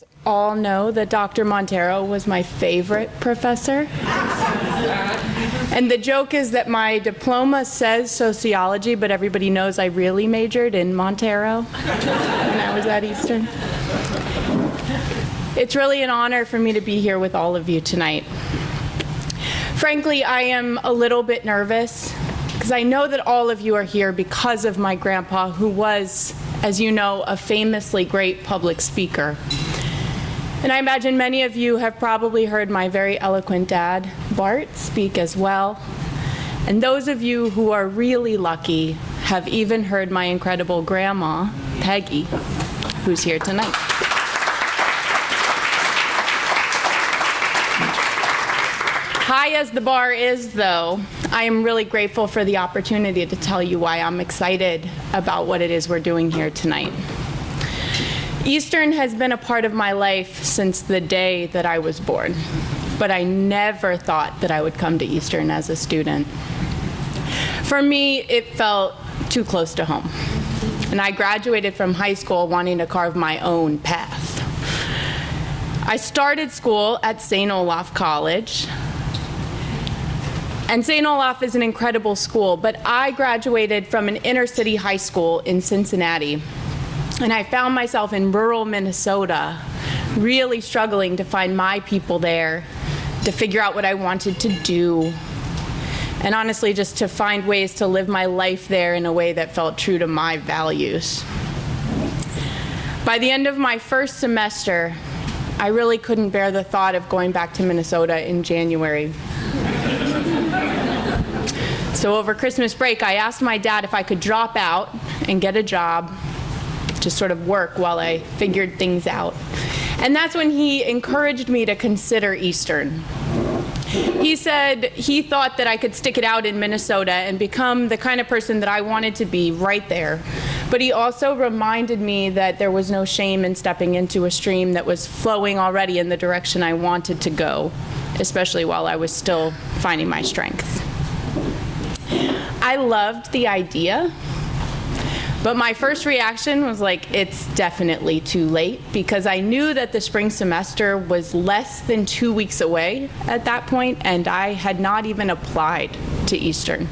guys all know that Dr. Montero was my favorite professor. And the joke is that my diploma says sociology, but everybody knows I really majored in Montero when I was at Eastern. It's really an honor for me to be here with all of you tonight. Frankly, I am a little bit nervous because I know that all of you are here because of my grandpa, who was, as you know, a famously great public speaker. And I imagine many of you have probably heard my very eloquent dad, Bart, speak as well. And those of you who are really lucky have even heard my incredible grandma, Peggy, who's here tonight. High as the bar is, though, I am really grateful for the opportunity to tell you why I'm excited about what it is we're doing here tonight. Eastern has been a part of my life since the day that I was born, but I never thought that I would come to Eastern as a student. For me, it felt too close to home, and I graduated from high school wanting to carve my own path. I started school at St. Olaf College, and St. Olaf is an incredible school, but I graduated from an inner city high school in Cincinnati, and I found myself in rural Minnesota, really struggling to find my people there, to figure out what I wanted to do, and honestly just to find ways to live my life there in a way that felt true to my values. By the end of my first semester, I really couldn't bear the thought of going back to Minnesota in January. So over Christmas break, I asked my dad if I could drop out and get a job, just sort of work while I figured things out. And that's when he encouraged me to consider Eastern. He said he thought that I could stick it out in Minnesota and become the kind of person that I wanted to be right there. But he also reminded me that there was no shame in stepping into a stream that was flowing already in the direction I wanted to go, especially while I was still finding my strength. I loved the idea, but my first reaction was like, it's definitely too late, because I knew that the spring semester was less than 2 weeks away at that point, and I had not even applied to Eastern.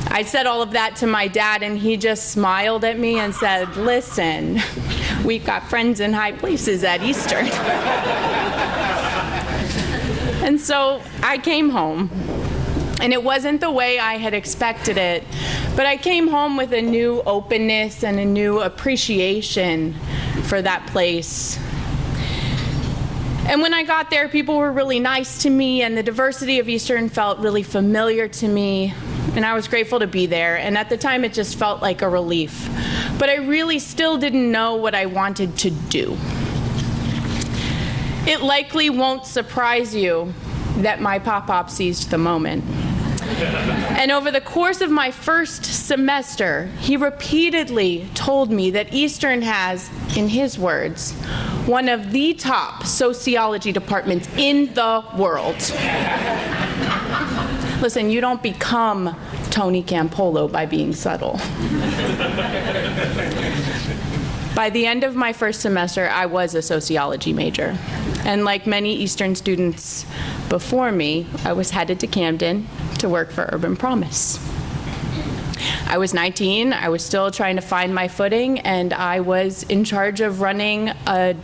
I said all of that to my dad, and he just smiled at me and said, listen, we've got friends in high places at Eastern. And so I came home, and it wasn't the way I had expected it, but I came home with a new openness and a new appreciation for that place. And when I got there, people were really nice to me, and the diversity of Eastern felt really familiar to me, and I was grateful to be there. And at the time, it just felt like a relief. But I really still didn't know what I wanted to do. It likely won't surprise you that my pop-pop seized the moment. And over the course of my first semester, he repeatedly told me that Eastern has, in his words, one of the top sociology departments in the world. Listen, you don't become Tony Campolo by being subtle. By the end of my first semester, I was a sociology major. And like many Eastern students before me, I was headed to Camden to work for Urban Promise. I was 19, I was still trying to find my footing, and I was in charge of running a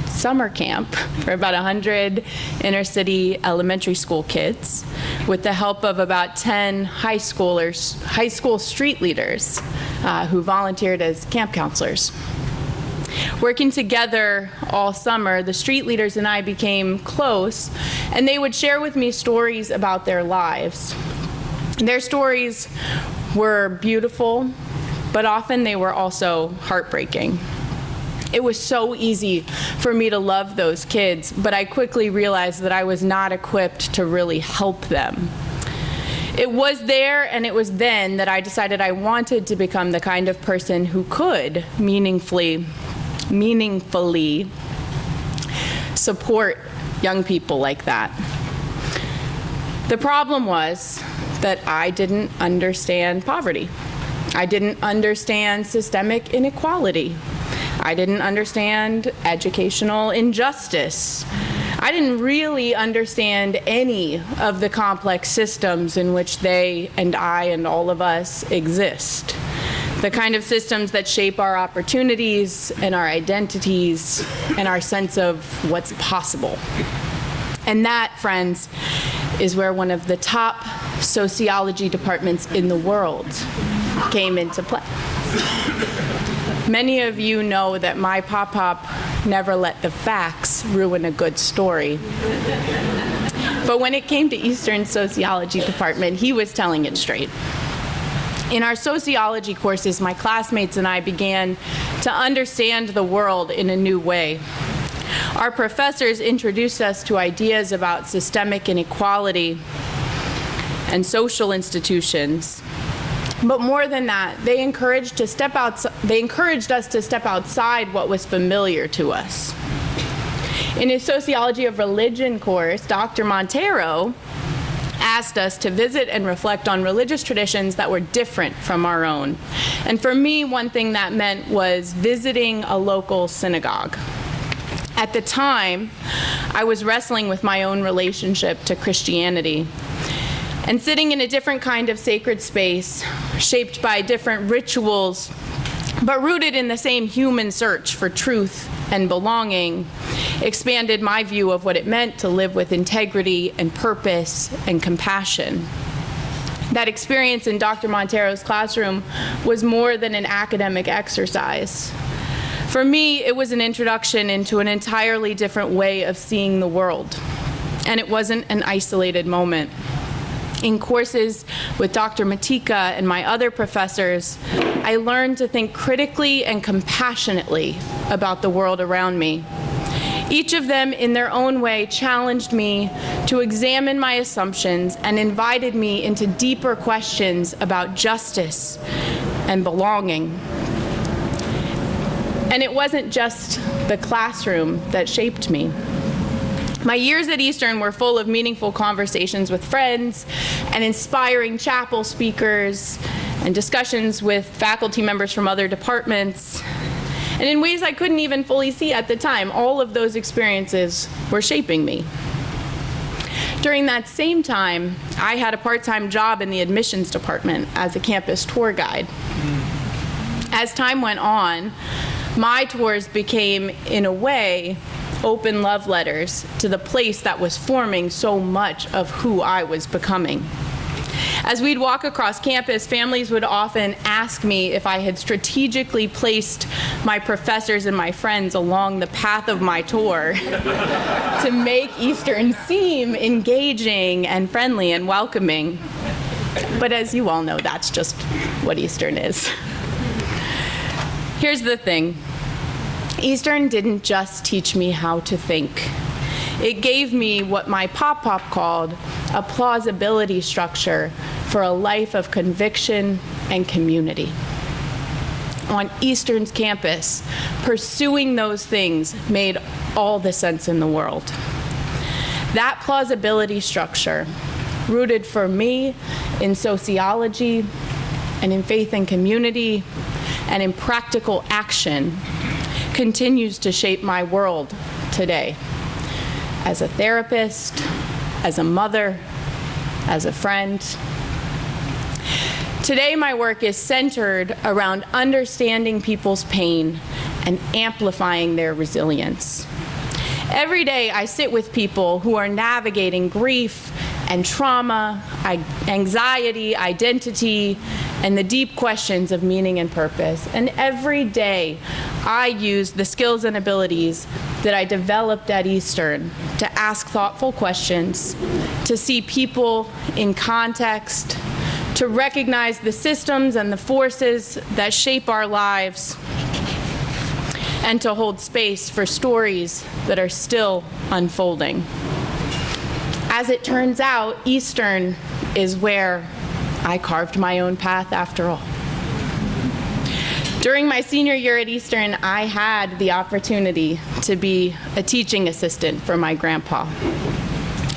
summer camp for about 100 inner city elementary school kids with the help of about 10 high school street leaders who volunteered as camp counselors. Working together all summer, the street leaders and I became close, and they would share with me stories about their lives. Their stories were beautiful, but often they were also heartbreaking. It was so easy for me to love those kids, but I quickly realized that I was not equipped to really help them. It was there and it was then that I decided I wanted to become the kind of person who could meaningfully support young people like that. The problem was that I didn't understand poverty. I didn't understand systemic inequality. I didn't understand educational injustice. I didn't really understand any of the complex systems in which they and I and all of us exist. The kind of systems that shape our opportunities and our identities and our sense of what's possible. And that, friends, is where one of the top sociology departments in the world came into play. Many of you know that my pop-pop never let the facts ruin a good story. But when it came to Eastern's sociology department, he was telling it straight. In our sociology courses, my classmates and I began to understand the world in a new way. Our professors introduced us to ideas about systemic inequality and social institutions. But more than that, they encouraged us to step outside what was familiar to us. In his Sociology of Religion course, Dr. Montero asked us to visit and reflect on religious traditions that were different from our own. And for me, one thing that meant was visiting a local synagogue. At the time, I was wrestling with my own relationship to Christianity. And sitting in a different kind of sacred space, shaped by different rituals, but rooted in the same human search for truth and belonging, expanded my view of what it meant to live with integrity and purpose and compassion. That experience in Dr. Montero's classroom was more than an academic exercise. For me, it was an introduction into an entirely different way of seeing the world, and it wasn't an isolated moment. In courses with Dr. Matika and my other professors, I learned to think critically and compassionately about the world around me. Each of them, in their own way, challenged me to examine my assumptions and invited me into deeper questions about justice and belonging. And it wasn't just the classroom that shaped me. My years at Eastern were full of meaningful conversations with friends and inspiring chapel speakers and discussions with faculty members from other departments. And in ways I couldn't even fully see at the time, all of those experiences were shaping me. During that same time, I had a part-time job in the admissions department as a campus tour guide. As time went on, my tours became, in a way, open love letters to the place that was forming so much of who I was becoming. As we'd walk across campus, families would often ask me if I had strategically placed my professors and my friends along the path of my tour to make Eastern seem engaging and friendly and welcoming. But as you all know, that's just what Eastern is. Here's the thing. Eastern didn't just teach me how to think. It gave me what my pop-pop called a plausibility structure for a life of conviction and community. On Eastern's campus, pursuing those things made all the sense in the world. That plausibility structure, rooted for me in sociology and in faith and community and in practical action, continues to shape my world today. As a therapist, as a mother, as a friend. Today, my work is centered around understanding people's pain and amplifying their resilience. Every day, I sit with people who are navigating grief and trauma, anxiety, identity, and the deep questions of meaning and purpose. And every day, I use the skills and abilities that I developed at Eastern to ask thoughtful questions, to see people in context, to recognize the systems and the forces that shape our lives, and to hold space for stories that are still unfolding. As it turns out, Eastern is where I carved my own path after all. During my senior year at Eastern, I had the opportunity to be a teaching assistant for my grandpa.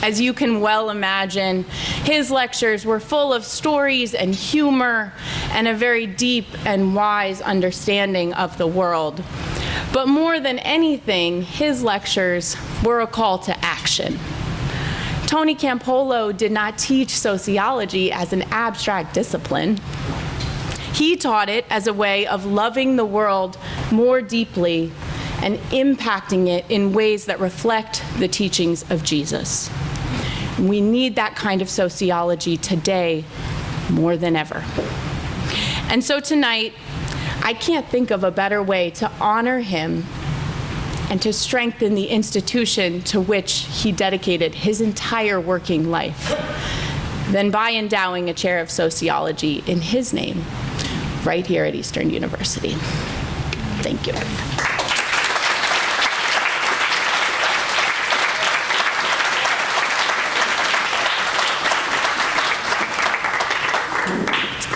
As you can well imagine, his lectures were full of stories and humor and a very deep and wise understanding of the world. But more than anything, his lectures were a call to action. Tony Campolo did not teach sociology as an abstract discipline. He taught it as a way of loving the world more deeply and impacting it in ways that reflect the teachings of Jesus. We need that kind of sociology today more than ever. And so tonight, I can't think of a better way to honor him and to strengthen the institution to which he dedicated his entire working life than by endowing a chair of sociology in his name right here at Eastern University. Thank you.